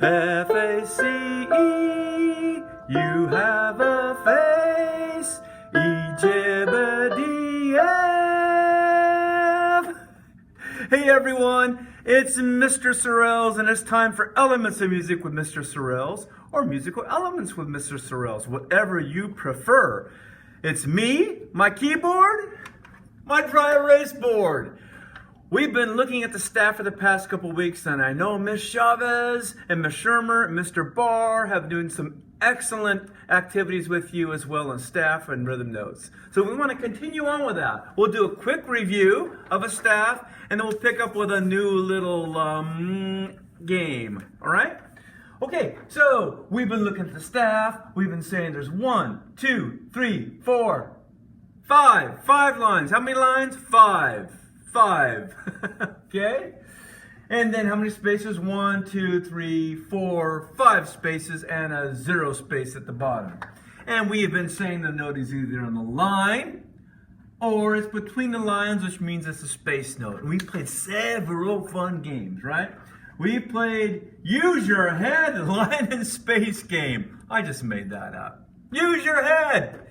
F-A-C-E, you have a face, E-J-B-D-F. Hey everyone, it's Mr. Sorrells, and it's time for Elements of Music with Mr. Sorrells, or Musical Elements with Mr. Sorrells, whatever you prefer. It's me, my keyboard, my dry erase board. We've been looking at the staff for the past couple weeks, and I know Miss Chavez and Miss Shermer and Mr. Barr have doing some excellent activities with you as well on staff and rhythm notes. So we want to continue on with that. We'll do a quick review of a staff, and then we'll pick up with a new little game. All right? Okay, so we've been looking at the staff. We've been saying there's 1, 2, 3, 4, 5. 5 lines. How many lines? 5. Okay? And then how many spaces? 1, 2, 3, 4, 5 spaces and a 0 space at the bottom. And we have been saying the note is either on the line or it's between the lines, which means it's a space note. And we played several fun games, right? We played Use Your Head line and space game. I just made that up. Use your head.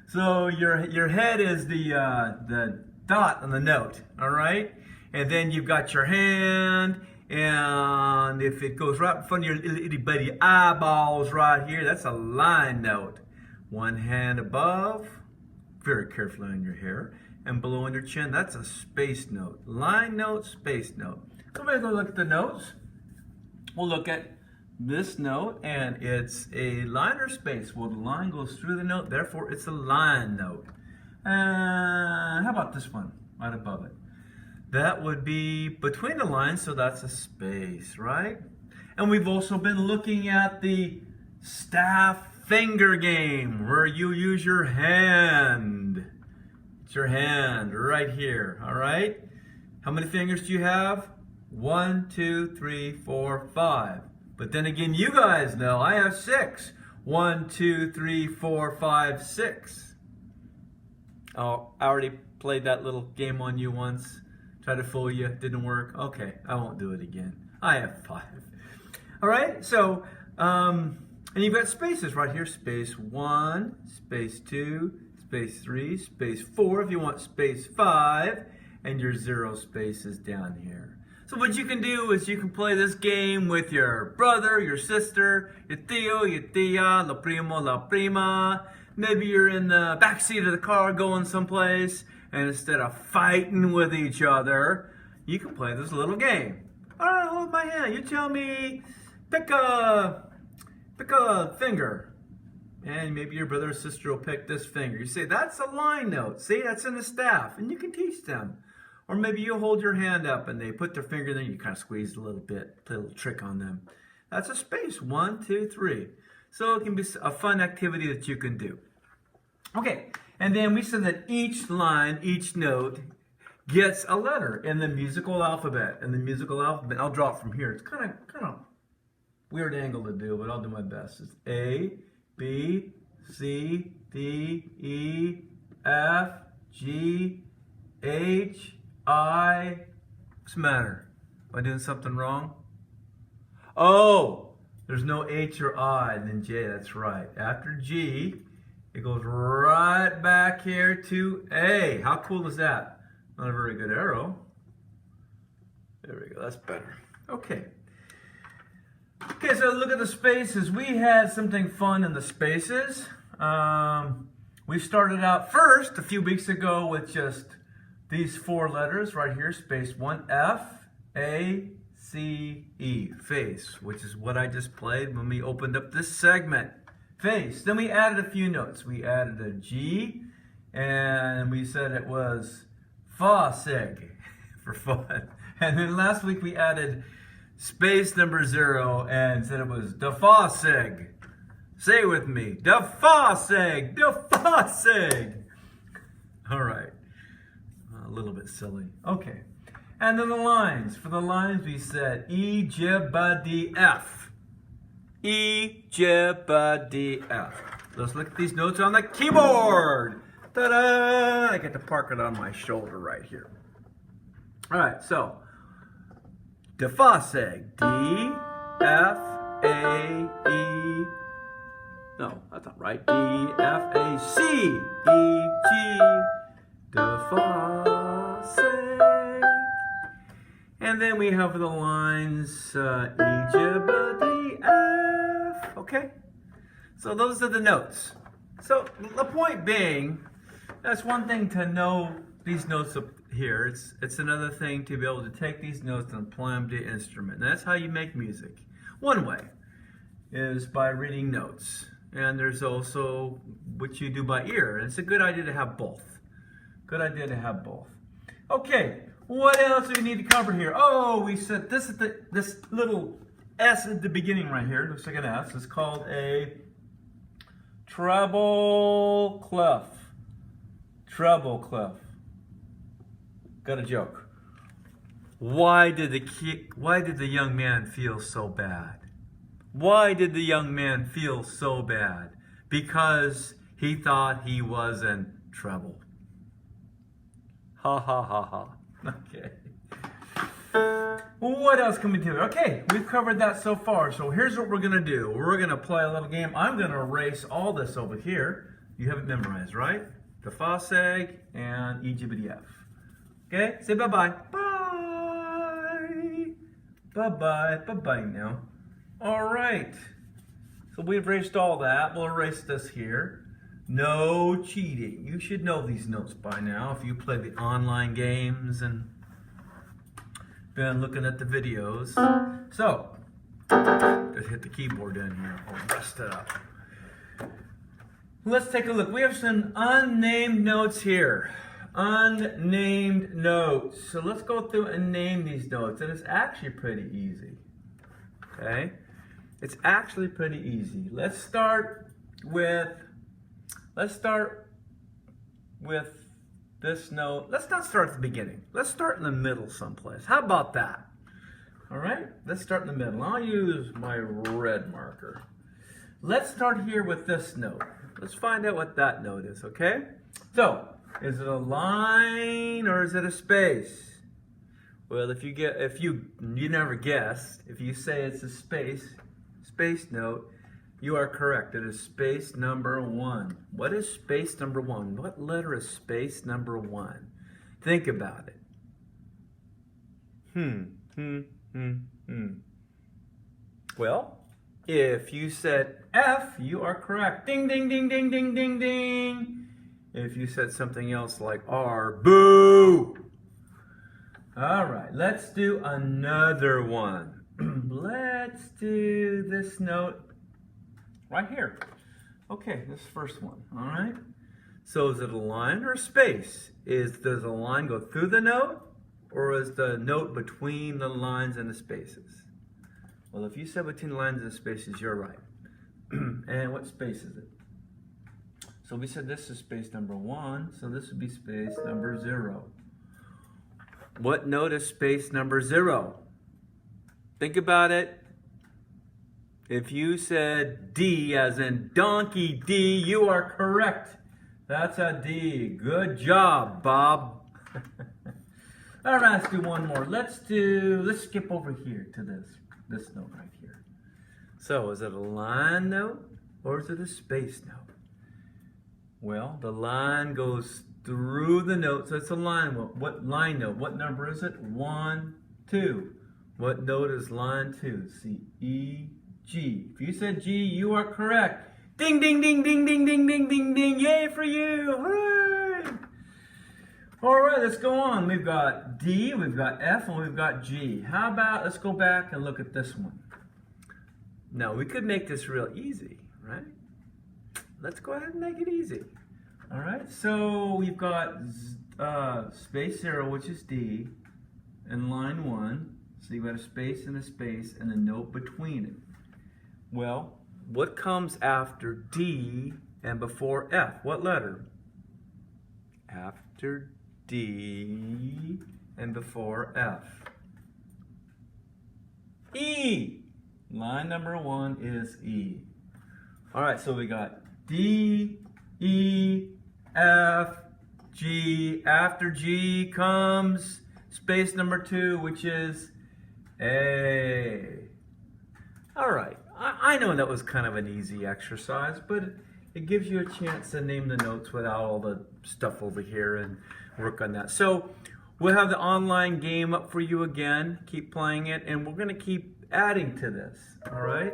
So your head is the dot on the note, all right? And then you've got your hand, and if it goes right in front of your itty bitty eyeballs right here, that's a line note. One hand above, very carefully on your hair, and below on your chin, that's a space note. Line note, space note. So we're gonna look at the notes. We'll look at this note, and it's a line or space. Well, the line goes through the note, therefore it's a line note. How about this one, right above it? That would be between the lines, so that's a space, right? And we've also been looking at the staff finger game, where you use your hand. It's your hand right here, all right? How many fingers do you have? 1, 2, 3, 4, 5. But then again, you guys know I have 6. 1, 2, 3, 4, 5, 6. Oh, I already played that little game on you once. Tried to fool you, didn't work. Okay, I won't do it again. I have 5. All right, so, and you've got spaces right here. Space 1, space 2, space 3, space 4 if you want space 5, and your 0 space is down here. So what you can do is you can play this game with your brother, your sister, your tío, your tía, lo primo, la prima. Maybe you're in the back seat of the car going someplace, and instead of fighting with each other, you can play this little game. All right, hold my hand. You tell me, pick a finger. And maybe your brother or sister will pick this finger. You say, that's a line note. See, that's in the staff. And you can teach them. Or maybe you hold your hand up and they put their finger there and you kind of squeeze a little bit, play a little trick on them. That's a space. 1, 2, 3. So it can be a fun activity that you can do. Okay, and then we said that each line, each note gets a letter in the musical alphabet. And the musical alphabet, I'll draw it from here. It's kind of weird angle to do, but I'll do my best. It's A, B, C, D, E, F, G, H, I. What's the matter? Am I doing something wrong? Oh, there's no H or I, and then J, that's right. After G, it goes right back here to A. How cool is that? Not a very good arrow. There we go, that's better. Okay. Okay, so look at the spaces. We had something fun in the spaces. We started out first a few weeks ago with just these 4 letters right here, space 1, F, A, C, E, face, which is what I just played when we opened up this segment. Face. Then we added a few notes. We added a G, and we said it was fa-sig for fun. And then last week we added space number 0 and said it was da fa-sig. Say it with me. Da fa-sig. Da fa-sig. All right. A little bit silly. Okay. And then the lines. For the lines we said E, J, B, D, F. E, J, B, D, F. Let's look at these notes on the keyboard. Ta-da! I get to park it on my shoulder right here. All right, so da fa seg. D, F, right? D, F, A, C, E, G, do, fa, say. And then we have the lines E, G, B, D, F. Okay? So those are the notes. So the point being, that's one thing to know these notes up here. It's another thing to be able to take these notes and apply them to the instrument. And that's how you make music. One way is by reading notes. And there's also what you do by ear. And it's a good idea to have both. Good idea to have both. Okay, what else do we need to cover here? Oh, we said this is this little S at the beginning right here. It looks like an S. It's called a treble clef. Treble clef. Got a joke. Why did the young man feel so bad? Why did the young man feel so bad? Because he thought he was in trouble. Ha ha ha ha. Okay. What else can we do? Okay, we've covered that so far. So here's what we're going to do. We're going to play a little game. I'm going to erase all this over here. You have it memorized, right? The fa seg and E, G, B, D, F. Okay, say bye-bye. Bye. Bye-bye. Bye-bye now. All right. So we've erased all that. We'll erase this here. No cheating. You should know these notes by now if you play the online games and been looking at the videos. So, just hit the keyboard in here. I'll rest it up. Let's take a look. We have some unnamed notes here. Unnamed notes. So let's go through and name these notes. And it's actually pretty easy. Okay? It's actually pretty easy. Let's start with this note. Let's not start at the beginning. Let's start in the middle someplace. How about that? All right? Let's start in the middle. I'll use my red marker. Let's start here with this note. Let's find out what that note is, okay? So, is it a line or is it a space? Well, if you never guessed, if you say it's a space note, you are correct. It is space number 1. What is space number 1? What letter is space number 1? Think about it. Well, if you said F, you are correct. Ding, ding, ding, ding, ding, ding, ding. If you said something else like R, boo. All right, let's do another one. Let's do this note right here. Okay, this first one, all right? So is it a line or a space? Does the line go through the note or is the note between the lines and the spaces? Well, if you said between the lines and the spaces, you're right. And what space is it? So we said this is space number 1, so this would be space number 0. What note is space number 0? Think about it. If you said D as in donkey D, you are correct. That's a D. Good job, Bob. All right, let's do one more. Let's skip over here to this note right here. So is it a line note or is it a space note? Well, the line goes through the note, so it's a line note. What line note? What number is it? 1, 2. What note is line 2? C, E, G. If you said G, you are correct. Ding, ding, ding, ding, ding, ding, ding, ding, ding. Yay for you. Hooray. All right, let's go on. We've got D, we've got F, and we've got G. How about, let's go back and look at this one. Now, we could make this real easy, right? Let's go ahead and make it easy. All right, so we've got space 0, which is D, and line 1. So you've got a space and a note between it. Well, what comes after D and before F? What letter? After D and before F. E. Line number 1 is E. All right, so we got D, E, F, G. After G comes space number 2, which is A. All right, I know that was kind of an easy exercise, but it gives you a chance to name the notes without all the stuff over here and work on that. So we'll have the online game up for you again. Keep playing it, and we're going to keep adding to this, all right?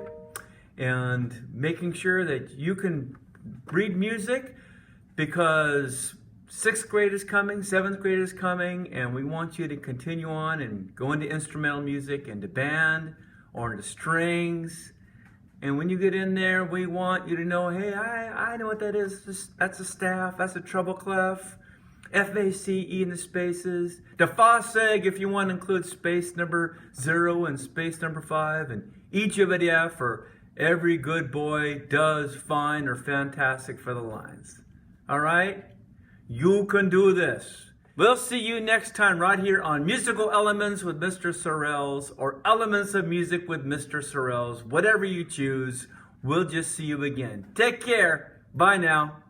And making sure that you can read music, because 6th grade is coming, 7th grade is coming, and we want you to continue on and go into instrumental music, into band, or into strings. And when you get in there, we want you to know, hey, I know what that is. That's a staff, that's a treble clef, FACE in the spaces, the fa seg if you want to include space number 0 and space number 5, and each of it F for every good boy does fine or fantastic for the lines. All right? You can do this. We'll see you next time right here on Musical Elements with Mr. Sorrells, or Elements of Music with Mr. Sorrells. Whatever you choose, we'll just see you again. Take care. Bye now.